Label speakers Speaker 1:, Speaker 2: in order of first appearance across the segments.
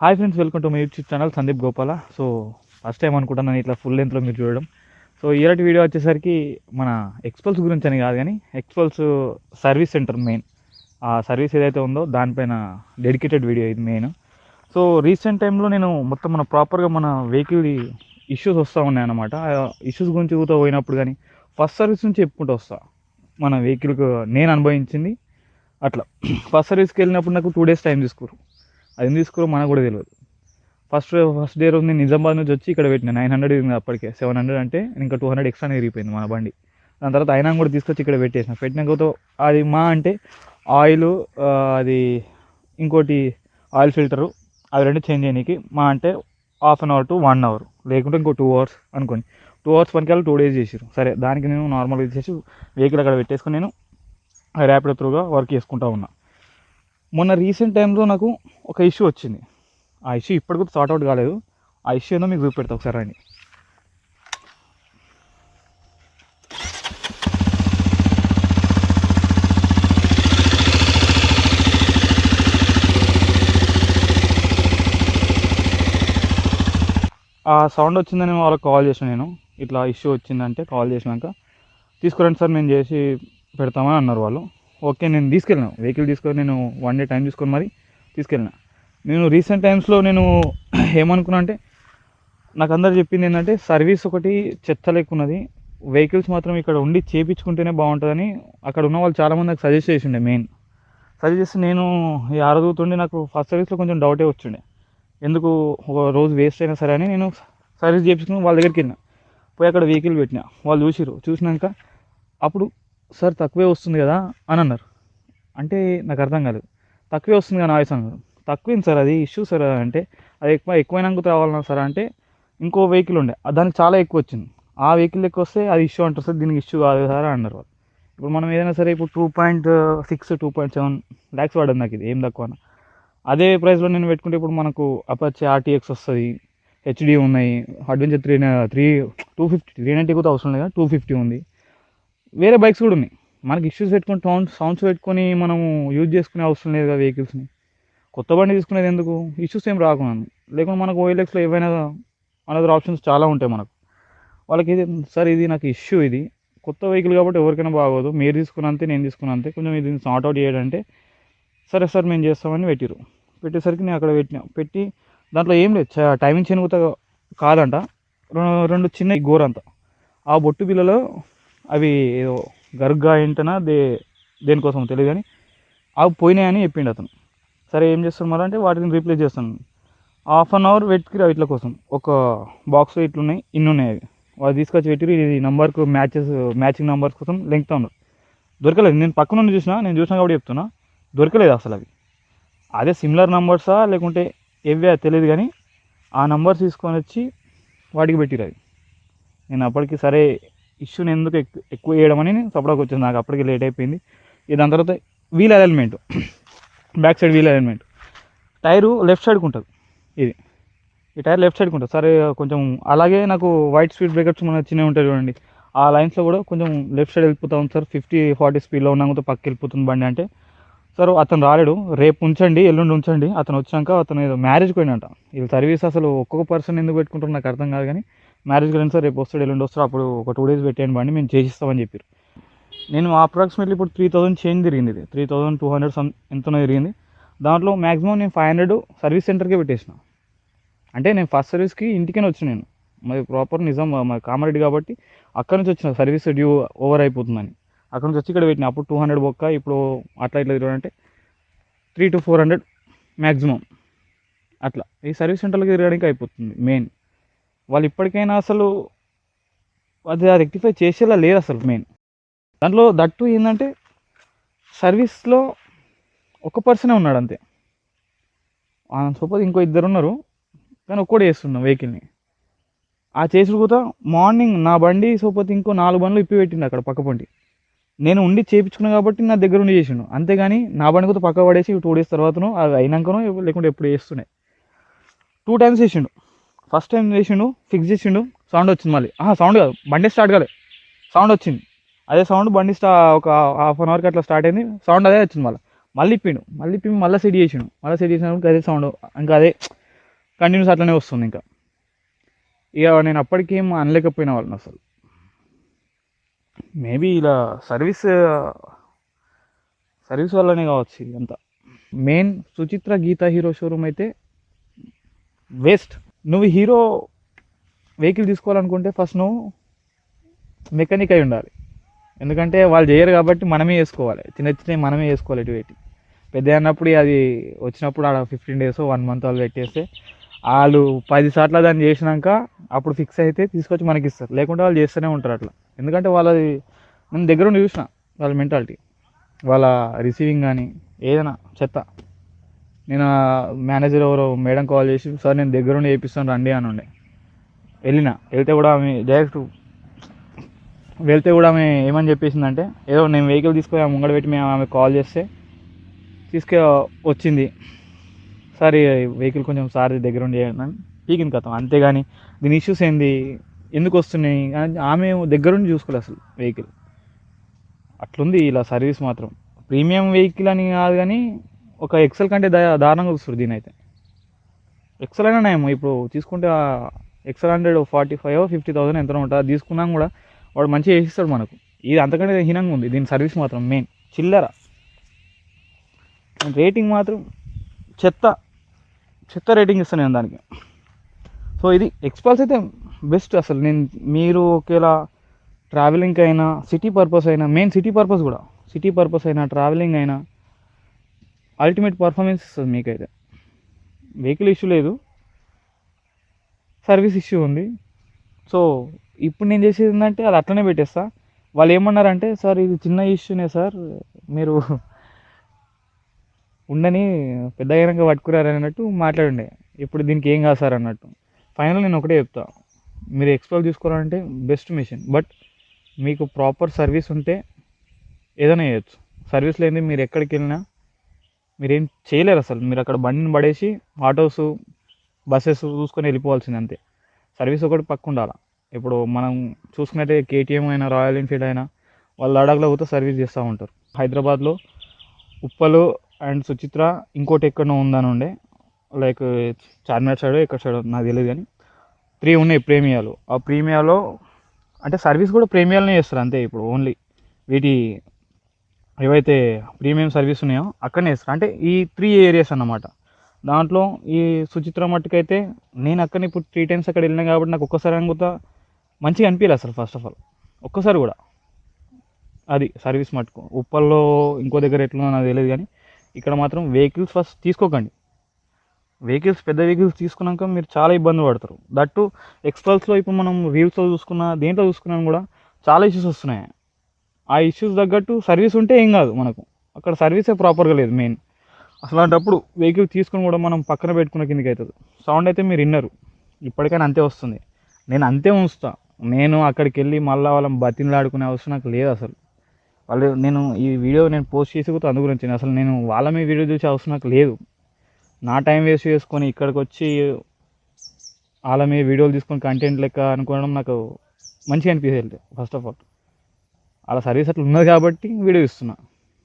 Speaker 1: Hi friends, welcome to my YouTube channel Sandeep Gopala. So first time అనుకుంటున్నాను ఇట్లా full లెంత్లో మీరు చూడడం. సో ఈరోజు వీడియో వచ్చేసరికి మన ఎక్స్పల్స్ గురించి అని కాదు, కానీ ఎక్స్పల్స్ సర్వీస్ సెంటర్ మెయిన్ ఆ సర్వీస్ ఏదైతే ఉందో దానిపైన డెడికేటెడ్ వీడియో ఇది మెయిన్. సో రీసెంట్ టైంలో నేను మొత్తం మన ప్రాపర్గా మన వెహికల్ ఇష్యూస్ వస్తూ ఉన్నాయి అన్నమాట. ఆ ఇష్యూస్ గురించి కూతో పోయినప్పుడు కానీ ఫస్ట్ సర్వీస్ నుంచి చెప్పుకుంటూ వస్తా మన వెహికల్కి నేను అనుభవించింది అట్లా. ఫస్ట్ సర్వీస్కి వెళ్ళినప్పుడు నాకు 2 days టైం తీసుకోరు. అది ఎందుకు తీసుకోరో మనకు కూడా తెలియదు. ఫస్ట్ డే రోజు నేను నిజామాబాద్ నుంచి వచ్చి ఇక్కడ పెట్టిన 900 ఉంది, అప్పటికే 700 అంటే ఇంకా 200 ఎక్స్ట్రా విరిగిపోయింది మన బండి. దాని తర్వాత అయినా కూడా తీసుకొచ్చి ఇక్కడ పెట్టినాక అది మా అంటే ఆయిల్, అది ఇంకోటి ఆయిల్ ఫిల్టరు, అవి రెండు చేంజ్ చేయడానికి మా అంటే 1/2 hour to 1 hour, లేకుంటే ఇంకో 2 hours అనుకోండి. 2 hours పనికి 2 days చేసారు. సరే, దానికి నేను నార్మల్గా చేసి వెహికల్ అక్కడ పెట్టేసుకొని నేను ర్యాపిడో త్రూగా వర్క్ చేసుకుంటా ఉన్నా. మొన్న రీసెంట్ టైంలో నాకు ఒక ఇష్యూ వచ్చింది. ఆ ఇష్యూ ఇప్పటికీ సార్ట్అవుట్ కాలేదు. ఆ ఇష్యూ ఏందో మీకు చూపెడతా ఒకసారి అండి. ఆ సౌండ్ వచ్చిందని వాళ్ళకి కాల్ చేసాను నేను. ఇట్లా ఇష్యూ వచ్చిందంటే కాల్ చేసినాక తీసుకురండి సార్, మేము చేసి పెడతామని అన్నారు వాళ్ళు. ఓకే, నేను తీసుకెళ్ళినా వెహికల్ తీసుకొని నేను 1 day టైం తీసుకొని మరి తీసుకెళ్ళిన. నేను రీసెంట్ టైమ్స్లో నేను ఏమనుకున్నా అంటే, నాకు అందరు చెప్పింది ఏంటంటే సర్వీస్ ఒకటి చెత్త లేకున్నది, వెహికల్స్ మాత్రం ఇక్కడ ఉండి చేయించుకుంటేనే బాగుంటుందని అక్కడ ఉన్న వాళ్ళు చాలామంది నాకు సజెస్ట్ చేసిండే. సజెస్ట్ చేస్తే నేను ఈ అరుగుతుండే నాకు ఫస్ట్ సర్వీస్లో కొంచెం డౌటే వచ్చిండే, ఎందుకు ఒక రోజు వేస్ట్ అయినా సరే అని నేను సర్వీస్ చేయించుకుని వాళ్ళ దగ్గరికి వెళ్ళిన. పోయి అక్కడ వెహికల్ పెట్టిన. వాళ్ళు చూసినాక అప్పుడు సార్ తక్కువే వస్తుంది కదా అని అన్నారు. అంటే నాకు అర్థం కాలేదు. తక్కువే వస్తుంది కదా నాయిస్ అన్నారు. తక్కువేంది సార్, అది ఇష్యూ సార్ అంటే, అది ఎక్కువైనాక రావాలన్నా సార్ అంటే ఇంకో వెహికల్ ఉండే దానికి చాలా ఎక్కువ వచ్చింది. ఆ వెహికల్ ఎక్కువ వస్తే అది ఇష్యూ అంటారు సార్, దీనికి ఇష్యూ కాదు సార్ అన్నారు వాళ్ళు. ఇప్పుడు మనం ఏదైనా సరే ఇప్పుడు 2.6 2.7 lakhs పడింది నాకు, ఇది ఏం తక్కువ. అదే ప్రైస్లో నేను పెట్టుకుంటే ఇప్పుడు మనకు అపాచీ RTX వస్తుంది, హెచ్డి ఉన్నాయి, అడ్వెంచర్ 250 390 కూడా అవసరం లేదు, 250 ఉంది, వేరే బైక్స్ కూడా ఉన్నాయి. మనకి ఇష్యూస్ పెట్టుకొని సౌండ్స్ పెట్టుకొని మనము యూజ్ చేసుకునే అవసరం లేదు కదా వెహికల్స్ని. కొత్త బండి తీసుకునేది ఎందుకు, ఇష్యూస్ ఏం రాకుండా. లేకుంటే మనకు OLXలో ఏవైనా అనదర్ ఆప్షన్స్ చాలా ఉంటాయి మనకు. వాళ్ళకి ఇది సార్, ఇది నాకు ఇష్యూ, ఇది కొత్త వెహికల్ కాబట్టి ఎవరికైనా బాగోదు, మీరు తీసుకున్నంతే నేను తీసుకున్నంతే, కొంచెం ఇది సార్ట్అవుట్ చేయాలంటే సరే సార్ మేము చేస్తామని పెట్టేసరికి నేను అక్కడ పెట్టి దాంట్లో ఏం లేదు, టైమింగ్ చైన్ కూడా కాదంట, 2 చిన్న గోరంతా ఆ బొట్టు బిల్లలో అవి ఏదో గరుగ్గా ఏంటనా దేనికోసం తెలియదు కానీ అవి పోయినాయని చెప్పిండు అతను. సరే ఏం చేస్తాను మరి అంటే వాటిని రీప్లేస్ చేస్తాను. 1/2 hour వెతికిరా ఇట్ల కోసం, ఒక బాక్స్లో ఇట్లున్నాయి, ఇన్ని ఉన్నాయి, అవి వాళ్ళు తీసుకొచ్చి పెట్టిరు. ఇది నెంబర్కు మ్యాచింగ్ నెంబర్స్ కోసం లెంగ్త్ ఉన్నారు, దొరకలేదు. నేను పక్కన నుండి చూసినా కాబట్టి చెప్తున్నా, దొరకలేదు అసలు అవి. అదే సిమిలర్ నెంబర్సా లేకుంటే ఏవే తెలియదు కానీ ఆ నెంబర్స్ తీసుకొని వచ్చి వాటికి పెట్టిరు. అవి నేను అప్పటికి సరే ఇష్యూని ఎందుకు ఎక్కువ వేయడం అని సపడాకు వచ్చింది, నాకు అప్పటికి లేట్ అయిపోయింది. దాని తర్వాత wheel alignment, back side wheel alignment, tyre left సైడ్కి ఉంటుంది, ఈ టైర్ లెఫ్ట్ సైడ్కి ఉంటుంది. సరే కొంచెం అలాగే నాకు వైట్ స్పీడ్ బ్రేకర్స్ మన చిన్నవి ఉంటాయి చూడండి, ఆ లైన్స్లో కూడా కొంచెం లెఫ్ట్ సైడ్ వెళ్ళిపోతా ఉంది సార్, 50-40 స్పీడ్లో ఉన్నాక పక్కకి వెళ్ళిపోతుంది బండి అంటే, సార్ అతను రాలేడు, రేపు ఉంచండి, ఎల్లుండి ఉంచండి, అతను వచ్చినాక అతను ఏదో మ్యారేజ్కి పోయినట్ట. వీళ్ళు సర్వీస్ అసలు ఒక్కొక్క పర్సన్ ఎందుకు పెట్టుకుంటారు నాకు అర్థం కాదు కానీ, మ్యారేజ్కి వెళ్ళండి సార్, రేపు వస్తాడు ఎల్లుండి వస్తాడు, అప్పుడు ఒక 2 days పెట్టేయండి బండి, మేము చేసిస్తామని చెప్పారు. నేను అప్రాక్సిమేట్లీ ఇప్పుడు 3000 చేంజ్ తిరిగింది, ఇది 3200 ఎంతనో తిరిగింది. దాంట్లో మ్యాక్సిమం నేను 500 సర్వీస్ సెంటర్కే పెట్టేసిన. అంటే నేను ఫస్ట్ సర్వీస్కి ఇంటికనే వచ్చి, నేను మరి ప్రాపర్ నిజాం మరి కామారెడ్డి కాబట్టి అక్కడ నుంచి వచ్చిన, సర్వీస్ డ్యూ ఓవర్ అయిపోతుందని అక్కడ నుంచి వచ్చి ఇక్కడ పెట్టిన. అప్పుడు 200 బొక్క, ఇప్పుడు అట్లా ఇట్లా తిరగాలంటే 300 to 400 మ్యాక్సిమం. అట్లా ఈ సర్వీస్ సెంటర్లకి తిరగడానికి అయిపోతుంది మెయిన్. వాళ్ళు ఇప్పటికైనా అసలు అది రెక్టిఫై చేసేలా లేదు అసలు మెయిన్. దాంట్లో దట్టు ఏంటంటే సర్వీస్లో ఒక పర్సనే ఉన్నాడు అంతే, సపోజ్ ఇంకో 2 ఉన్నారు కానీ ఒక్కడే చేస్తున్నాం వెహికల్ని. ఆ చేసుడు కూడా మార్నింగ్ నా బండి సపోజ్ ఇంకో 4 బండ్లు ఇప్పి పెట్టిండు అక్కడ పక్క పంటి, నేను ఉండి చేయించుకున్నాను కాబట్టి నా దగ్గర ఉండి చేసిండు, అంతేగాని నా బండి కూడా పక్క పడేసి 2 days తర్వాతనో అది అయినాకనో లేకుంటే ఎప్పుడు చేస్తున్నాయి. 2 times చేసిండు. ఫస్ట్ టైం చేసిండు, ఫిక్స్ చేసిండు, సౌండ్ వచ్చింది. మళ్ళీ సౌండ్ కాదు, బండి స్టార్ట్ కాలేదు, సౌండ్ వచ్చింది. అదే సౌండ్ బండి ఒక 1/2 hourకి అట్లా స్టార్ట్ అయింది, సౌండ్ అదే వచ్చింది. మళ్ళీ ఇప్పి మళ్ళీ సెట్ చేసిండు, మళ్ళీ సెట్ చేసినప్పుడు అదే సౌండ్, ఇంకా అదే కంటిన్యూస్ అట్లనే వస్తుంది. ఇంకా ఇక నేను అప్పటికేం అనలేకపోయిన వాళ్ళని అసలు. మేబీ ఇలా సర్వీస్ వల్లనే కావచ్చు ఇదంతా. Main Suchitra Geeta Hero showroom అయితే వేస్ట్. నువ్వు హీరో వెహికల్ తీసుకోవాలనుకుంటే ఫస్ట్ నువ్వు మెకానిక్ అయి ఉండాలి. ఎందుకంటే వాళ్ళు చేయరు కాబట్టి మనమే వేసుకోవాలి. చిన్న మనమే వేసుకోవాలి. ఇటువంటి పెద్ద అన్నప్పుడు అది వచ్చినప్పుడు ఆడ 15 days 1 month వాళ్ళు పెట్టేస్తే వాళ్ళు 10 సార్లు దాన్ని చేసినాక అప్పుడు ఫిక్స్ అయితే తీసుకొచ్చి మనకి ఇస్తారు. లేకుంటే వాళ్ళు చేస్తూనే ఉంటారు అట్లా. ఎందుకంటే వాళ్ళది నేను దగ్గర ఉండి చూసిన వాళ్ళ మెంటాలిటీ, వాళ్ళ రిసీవింగ్ కానీ ఏదైనా చెత్త. నేను మేనేజర్ ఎవరో మేడం కాల్ చేసి సార్ నేను దగ్గరుండి చేపిస్తాను రండి అని ఉండే. వెళ్తే కూడా ఆమె డైరెక్ట్ ఆమె ఏమని చెప్పేసిందంటే ఏదో నేను వెహికల్ తీసుకొని ముంగడ పెట్టి మేము ఆమె కాల్ చేస్తే వచ్చింది. సార్ వెహికల్ కొంచెం సార్ దగ్గరుండి చేయండి పీకింది కథం. అంతేగాని దీని ఇష్యూస్ ఏంది, ఎందుకు వస్తున్నాయి ఆమె దగ్గరుండి చూసుకోలేదు అసలు వెహికల్. అట్లుంది ఇలా సర్వీస్ మాత్రం. ప్రీమియం వెహికల్ అని కాదు కానీ ఒక ఎక్సెల్ కంటే దారుణంగా చూస్తారు దీని అయితే. ఎక్సెల్ అయినా నయం. ఇప్పుడు తీసుకుంటే ఎక్సెల్ 145,000-50,000 ఎంత ఉంటుంది. అది తీసుకున్నాం కూడా వాడు మంచిగా వేసిస్తాడు మనకు. ఇది అంతకంటే హీనంగా ఉంది దీని సర్వీస్ మాత్రం. మెయిన్ చిల్లర రేటింగ్ మాత్రం చెత్త రేటింగ్ ఇస్తాను నేను దానికి. సో ఇది ఎక్స్పల్స్ అయితే బెస్ట్ అసలు. మీరు ఒకేలా ట్రావెలింగ్కి అయినా సిటీ పర్పస్ అయినా, మెయిన్ సిటీ పర్పస్ అయినా ట్రావెలింగ్ అయినా అల్టిమేట్ పర్ఫార్మెన్స్ ఇస్తుంది మీకైతే. వెహికల్ ఇష్యూ లేదు, సర్వీస్ ఇష్యూ ఉంది. సో ఇప్పుడు నేను చేసేది ఏంటంటే అది అట్లనే పెట్టేస్తా. వాళ్ళు ఏమన్నారంటే సార్ ఇది చిన్న ఇష్యూనే సార్, మీరు ఉండని పెద్దగా పట్టుకురారు అన్నట్టు మాట్లాడండి. ఇప్పుడు దీనికి ఏం కాదు సార్ అన్నట్టు. ఫైనల్ నేను ఒకటే చెప్తా, మీరు ఎక్స్ప్లోర్ తీసుకోవాలంటే బెస్ట్ మిషన్. బట్ మీకు ప్రాపర్ సర్వీస్ ఉంటే ఏదైనా చేయొచ్చు. సర్వీస్ లేని మీరు ఎక్కడికి వెళ్ళినా మీరేం చేయలేరు అసలు. మీరు అక్కడ బండిని పడేసి ఆటోస్ బస్సెస్ చూసుకొని వెళ్ళిపోవాల్సింది అంతే. సర్వీస్ ఒకటి పక్క ఉండాలి. ఇప్పుడు మనం చూసుకున్నట్టే కేటీఎం అయినా రాయల్ ఎన్ఫీల్డ్ అయినా వాళ్ళు లడాఖ్లో పోతే సర్వీస్ చేస్తూ ఉంటారు. హైదరాబాద్లో ఉప్పలు అండ్ సుచిత్ర ఇంకోటి ఎక్కడో ఉందని ఉండే, లైక్ చార్మినార్ సైడ్ ఎక్కడ సైడ్ నాకు తెలియదు కానీ 3 ఉన్నాయి ప్రీమియాలు. ఆ ప్రీమియాలో అంటే సర్వీస్ కూడా ప్రీమియాలనే చేస్తారు అంతే. ఇప్పుడు ఓన్లీ వీటి ఏవైతే ప్రీమియం సర్వీస్ ఉన్నాయో అక్కడనే చేస్తారు. అంటే ఈ 3 areas అన్నమాట. దాంట్లో ఈ సుచిత్ర మట్టుకైతే నేను అక్కడనే ఇప్పుడు 3 times అక్కడ వెళ్ళినా కాబట్టి నాకు ఒక్కసారి అనుకుంటా మంచిగా అనిపించలేదు అసలు. ఫస్ట్ ఆఫ్ ఆల్ ఒక్కసారి కూడా అది సర్వీస్ మట్టుకు. ఉప్పల్లో ఇంకో దగ్గర ఎట్లుందో నాకు తెలియదు కానీ ఇక్కడ మాత్రం వెహికల్స్ ఫస్ట్ తీసుకోకండి. పెద్ద వెహికల్స్ తీసుకున్నాక మీరు చాలా ఇబ్బంది పడతారు. దట్టు ఎక్స్పల్స్లో ఇప్పుడు మనం రీల్స్లో చూసుకున్నా దేంట్లో చూసుకున్నా కూడా చాలా ఇష్యూస్ వస్తున్నాయి. ఆ ఇష్యూస్ తగ్గట్టు సర్వీస్ ఉంటే ఏం కాదు మనకు. అక్కడ సర్వీసే ప్రాపర్గా లేదు మెయిన్. అట్లాంటప్పుడు వెహికల్ తీసుకుని కూడా మనం పక్కన పెట్టుకున్న కిందకి అవుతుంది. సౌండ్ అయితే మీరు విన్నారు, ఇప్పటికైనా అంతే వస్తుంది. నేను అంతే ఉంచుతా. నేను అక్కడికి వెళ్ళి మళ్ళీ వాళ్ళని బతిమలాడుకునే అవసరం నాకు లేదు అసలు. నేను ఈ వీడియో పోస్ట్ చేసి కూడా అందు గురించి అసలు నేను వాళ్ళ మీద వీడియో చూసే అవసరం నాకు లేదు. నా టైం వేస్ట్ చేసుకొని ఇక్కడికి వచ్చి వాళ్ళ మీద వీడియోలు తీసుకొని కంటెంట్ లెక్క అనుకోవడం నాకు మంచిగా అనిపించేది. ఫస్ట్ ఆఫ్ ఆల్ వాళ్ళ సర్వీస్ అట్లా ఉన్నది కాబట్టి వీడియో ఇస్తున్నా.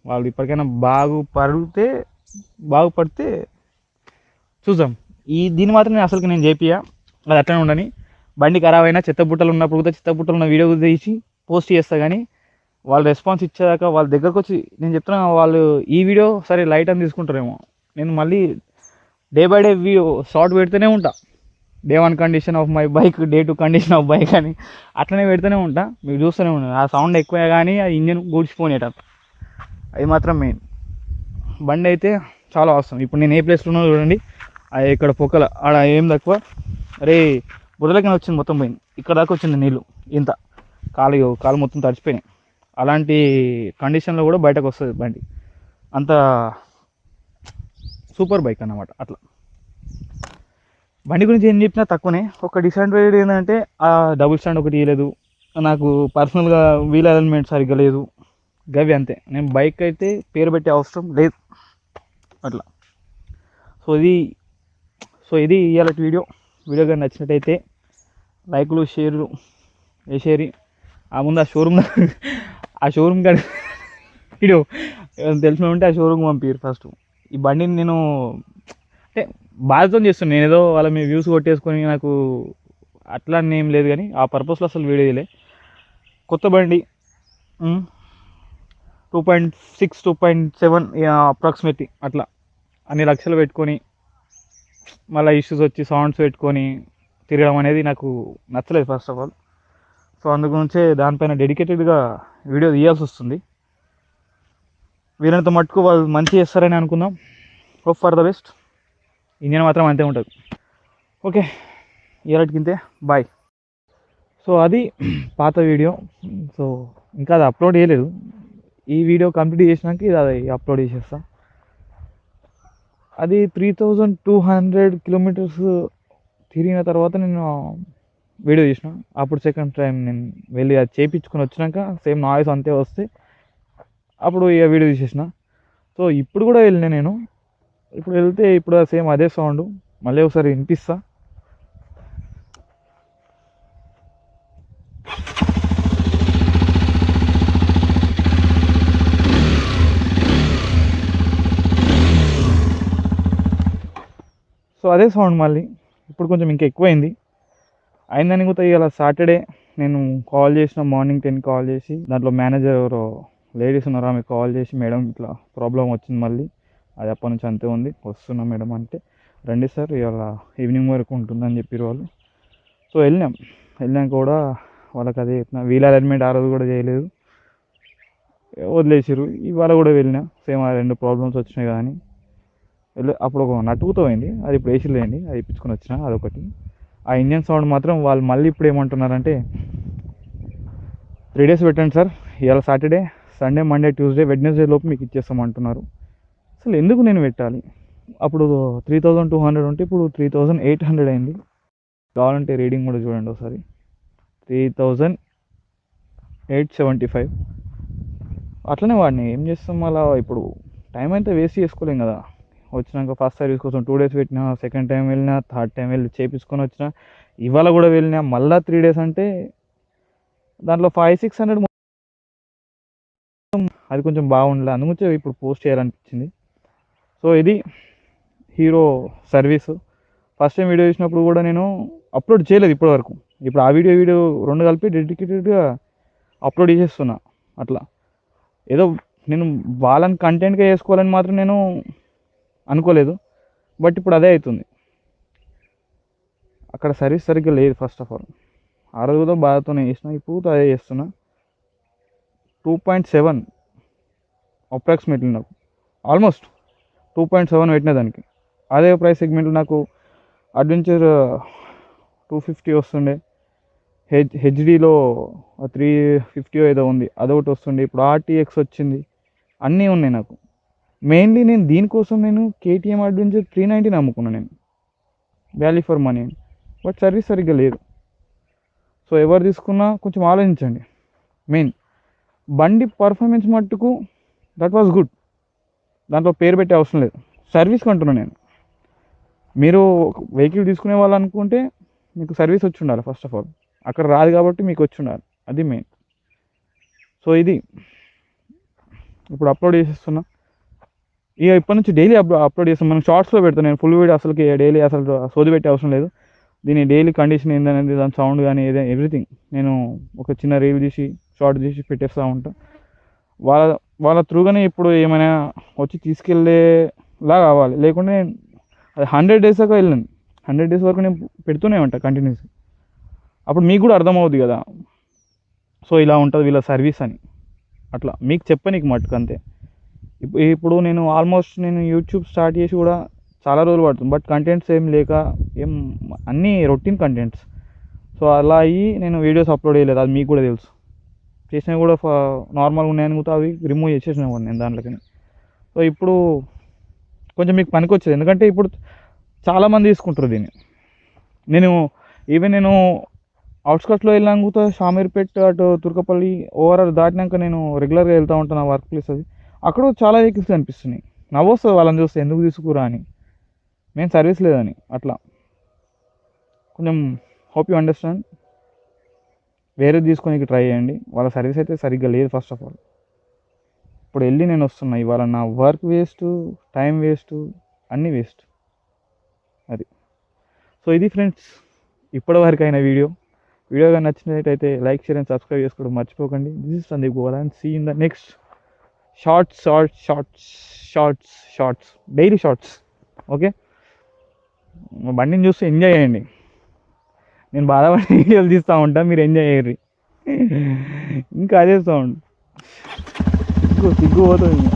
Speaker 1: వాళ్ళు ఇప్పటికైనా బాగుపడితే చూద్దాం. దీన్ని మాత్రం నేను అసలుకి నేను చేపియా. అది అట్లనే ఉండని. బండి ఖరాబ్ అయినా చెత్త బుట్టలు ఉన్నప్పుడు కూడా చెత్త బుట్టలు ఉన్న వీడియో తీసి పోస్ట్ చేస్తా. కానీ వాళ్ళు రెస్పాన్స్ ఇచ్చేదాకా వాళ్ళ దగ్గరకు వచ్చి నేను చెప్తున్నా, వాళ్ళు ఈ వీడియో సరే లైట్ అని తీసుకుంటారేమో, నేను మళ్ళీ డే బై డే షార్ట్ పెడుతూనే ఉంటా. Day 1 condition of my bike, Day 2 condition of bike అని అట్లనే పెడుతూనే ఉంటా. మీరు చూస్తూనే ఉంటాను. ఆ సౌండ్ ఎక్కువ కానీ ఆ ఇంజన్ గూడ్చిపోనేటప్పుడు అది మాత్రం మెయిన్. బండి అయితే చాలా అవసరం. ఇప్పుడు నేను ఏ ప్లేస్లో ఉన్నా చూడండి, అది ఇక్కడ పొక్కల ఆడ ఏం తక్కువ అరే బుదలకి వచ్చింది, మొత్తం పోయింది. ఇక్కడ దాకా వచ్చింది నీళ్ళు, ఇంత కాలు మొత్తం తడిచిపోయినాయి. అలాంటి కండిషన్లో కూడా బయటకు వస్తుంది బండి. అంత సూపర్ బైక్ అన్నమాట. అట్లా బండి గురించి ఏం చెప్పినా తక్కువనే. ఒక డిసడ్వాంటేజ్ ఏంటంటే ఆ డబుల్ స్టాండ్ ఒకటి ఇవ్వలేదు నాకు. పర్సనల్గా వీల్ అలైన్మెంట్ సరిగ్గా లేదు, గవి అంతే. నేను బైక్ అయితే పేరు పెట్టే అవసరం లేదు అట్లా. సో ఇది ఇవాళ వీడియో కానీ నచ్చినట్టయితే లైక్లు షేర్లు వేసేరి. ఆ ముందు ఆ షోరూమ్ కానీ వీడియో తెలిసిన ఉంటే ఆ షోరూమ్ పంపిరు ఫస్ట్. ఈ బండిని నేను అంటే బాధతో చేస్తున్నాను. నేను ఏదో వాళ్ళ మీ వ్యూస్ కొట్టేసుకొని నాకు అట్లా అని ఏం లేదు, కానీ ఆ పర్పస్లో అసలు వీడియో చేయలే. కొత్త బండి 2.6 2.7 అప్రాక్సిమేట్లీ అట్లా అన్ని లక్షలు పెట్టుకొని మళ్ళీ ఇష్యూస్ వచ్చి సౌండ్స్ పెట్టుకొని తిరగడం అనేది నాకు నచ్చలేదు ఫస్ట్ ఆఫ్ ఆల్. సో అందుగురించే దానిపైన డెడికేటెడ్గా వీడియో తీయాల్సి వస్తుంది. వీరంత మట్టుకు వాళ్ళు మంచి చేస్తారని అనుకుందాం. Hope for the best. Indian మాత్రం అంతే ఉంటుంది. Okay, ఇయర్కింతే bye. సో అది పాత వీడియో. సో ఇంకా అది అప్లోడ్ చేయలేదు. ఈ వీడియో కంప్లీట్ చేసినాక అది అప్లోడ్ చేసేస్తా. అది 3200 కిలోమీటర్స్ తిరిగిన తర్వాత నేను వీడియో చేసిన. అప్పుడు సెకండ్ టైం నేను వెళ్ళి అది చేయించుకొని వచ్చినాక సేమ్ నాయిస్ అంతే వస్తే అప్పుడు ఇక వీడియో తీసేసిన. సో ఇప్పుడు కూడా వెళ్ళినా నేను. ఇప్పుడు వెళ్తే ఇప్పుడు సేమ్ అదే సౌండ్ మళ్ళీ ఒకసారి వినిపిస్తా. సో అదే సౌండ్ మళ్ళీ ఇప్పుడు కొంచెం ఇంకా ఎక్కువైంది. అయిందని కూడా ఇవాళ సాటర్డే నేను కాల్ చేసిన, మార్నింగ్ 10 కాల్ చేసి, దాంట్లో మేనేజర్ ఎవరో లేడీస్ ఉన్నారు, ఆమె కాల్ చేసి మేడం ఇట్లా ప్రాబ్లం వచ్చింది మళ్ళీ, అది అప్పటి నుంచి అంతే ఉంది, వస్తున్నా మేడం అంటే, రండి సార్ ఇవాళ ఈవినింగ్ వరకు ఉంటుందని చెప్పారు వాళ్ళు. సో వెళ్ళాక కూడా వాళ్ళకి అదే చెప్పిన. వీల్ అలైన్మెంట్ ఆ రోజు కూడా చేయలేదు, వదిలేసారు. ఇవాళ కూడా వెళ్ళినా సేమ్ ఆ 2 ప్రాబ్లమ్స్ వచ్చినాయి కానీ అప్పుడు ఒక నటుకుతో అయింది, అది ఇప్పుడు వేసిలేండి, అది ఇప్పించుకొని వచ్చిన. అదొకటి. ఆ ఇంజన్ సౌండ్ మాత్రం వాళ్ళు మళ్ళీ ఇప్పుడు ఏమంటున్నారంటే 3 days పెట్టండి సార్, ఇవాళ Saturday, Sunday, Monday, Tuesday, Wednesday లోపు మీకు ఇచ్చేస్తామంటున్నారు. అసలు ఎందుకు నేను పెట్టాలి? అప్పుడు 3200 ఉంటే ఇప్పుడు 3800 అయింది. కావాలంటే రీడింగ్ కూడా చూడండి ఒకసారి, 3875. అట్లనే వాడిని ఏం చేస్తాం అలా. ఇప్పుడు టైం అయితే వేస్ట్ చేసుకోలేం కదా. వచ్చినాక ఫస్ట్ సర్వీస్ కోసం 2 days పెట్టినా, సెకండ్ టైం వెళ్ళినా, థర్డ్ టైం వెళ్ళి చేయించుకొని వచ్చిన, ఇవాళ కూడా వెళ్ళినా, మళ్ళీ 3 days అంటే దాంట్లో 500-600 అది కొంచెం బాగుండలే. అందుగురించి ఇప్పుడు పోస్ట్ చేయాలనిపించింది. సో ఇది hero service. First time video చేసినప్పుడు కూడా నేను అప్లోడ్ చేయలేదు ఇప్పటివరకు. ఇప్పుడు ఆ వీడియో 2 కలిపి డెడికేటెడ్గా అప్లోడ్ చేసేస్తున్నా. అట్లా ఏదో నేను వాళ్ళని కంటెంట్గా చేసుకోవాలని మాత్రం నేను అనుకోలేదు, బట్ ఇప్పుడు అదే అవుతుంది. అక్కడ సర్వీస్ సరిగ్గా లేదు ఫస్ట్ ఆఫ్ ఆల్. ఆ రోజు కూడా బాధతోనే చేసిన, ఇప్పుడు అదే చేస్తున్నా. 2.7 అప్రాక్సిమేట్లీ నాకు ఆల్మోస్ట్ 2.7 పెట్టిన దానికి. అదే ప్రైస్ సెగ్మెంట్లో నాకు అడ్వెంచర్ 250 వస్తుండే, హెచ్డీలో 350 ఏదో ఉంది, అదొకటి వస్తుండే. ఇప్పుడు RTX వచ్చింది, అన్నీ ఉన్నాయి నాకు. మెయిన్లీ నేను దీనికోసం నేను KTM అడ్వెంచర్ 390 అమ్ముకున్నాను నేను, value for money. But service సరిగ్గా లేదు. సో ఎవరు తీసుకున్నా కొంచెం ఆలోచించండి. మెయిన్ బండి పర్ఫార్మెన్స్ మట్టుకు దట్ వాజ్ గుడ్, దాంట్లో పేరు పెట్టే అవసరం లేదు. సర్వీస్ అంటున్నాను నేను. మీరు వెహికల్ తీసుకునే వాళ్ళు అనుకుంటే మీకు సర్వీస్ వచ్చి ఉండాలి ఫస్ట్ ఆఫ్ ఆల్. అక్కడ రాదు కాబట్టి మీకు వచ్చి ఉండాలి, అది మెయిన్. సో ఇది ఇప్పుడు అప్లోడ్ చేసేస్తున్నా. ఇక ఇప్పటి నుంచి డైలీ అప్లోడ్ చేస్తాను. మనం షార్ట్స్లో పెడతాను నేను, ఫుల్ వీడియో అసలుకి డైలీ అసలు సోది పెట్టే అవసరం లేదు. దీని డైలీ కండిషన్ ఏందనేది, దాని సౌండ్ కానీ ఏదైనా ఎవ్రీథింగ్ నేను ఒక చిన్న రీల్ తీసి షార్ట్ తీసి పెట్టేస్తూ ఉంటాను. వాళ్ళ త్రూగానే ఇప్పుడు ఏమైనా వచ్చి తీసుకెళ్ళేలా కావాలి, లేకుంటే అది 100 days దాకా వెళ్ళాను. 100 days వరకు నేను పెడుతూనే ఉంటాను కంటిన్యూస్. అప్పుడు మీకు కూడా అర్థమవుతుంది కదా, సో ఇలా ఉంటుంది వీళ్ళ సర్వీస్ అని. అట్లా మీకు చెప్పనీకి మట్టుకు అంతే. ఇప్పుడు నేను ఆల్మోస్ట్ నేను యూట్యూబ్ స్టార్ట్ చేసి కూడా చాలా రోజులు పడుతుంది, బట్ కంటెంట్స్ ఏం లేక ఏం అన్నీ రొటీన్ కంటెంట్స్. సో అలా అయ్యి నేను వీడియోస్ అప్లోడ్ చేయలేదు, అది మీకు కూడా తెలుసు. చేసినవి కూడా నార్మల్గా ఉన్నాయని కూడా అవి రిమూవ్ చేసేసిన కూడా నేను దాంట్లోకి. సో ఇప్పుడు కొంచెం మీకు పనికి వచ్చేది, ఎందుకంటే ఇప్పుడు చాలామంది తీసుకుంటారు దీన్ని. నేను అవుట్స్కట్స్లో వెళ్ళాక కూడా షామీర్పేట్ అటు తుర్కపల్లి ఓవరాల్ దాటినాక నేను రెగ్యులర్గా వెళ్తూ ఉంటాను, నా వర్క్ ప్లేస్ అది. అక్కడ చాలా వెహికల్స్ కనిపిస్తున్నాయి. నవ్వొస్తుంది వాళ్ళని చూస్తే, ఎందుకు తీసుకురా అని, మేము సర్వీస్ లేదని. అట్లా కొంచెం హోప్ యూ అండర్స్టాండ్. వేరే తీసుకొని ట్రై చేయండి. వాళ్ళ సర్వీస్ అయితే సరిగ్గా లేదు ఫస్ట్ ఆఫ్ ఆల్. ఇప్పుడు వెళ్ళి నేను వస్తున్నా, ఇవాళ నా వర్క్ వేస్ట్, టైం వేస్ట్, అన్నీ వేస్ట్. అది. సో ఇది ఫ్రెండ్స్ ఇప్పటి వరకు అయిన వీడియో కానీ నచ్చినట్టయితే లైక్, షేర్ అండ్ సబ్స్క్రైబ్ చేసుకోవడం మర్చిపోకండి. This is Sandeep Goval and see in the next shorts daily shorts. Okay, మా బండిని చూస్తే ఎంజాయ్ చేయండి. నేను బాధపడి వీడియోలు తీస్తూ ఉంటాను, మీరు ఎంజాయ్ చేయర్రి. ఇంకా అదే సౌండ్ సిగ్గు పోతుంది.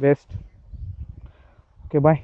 Speaker 1: బెస్ట్. Okay, bye.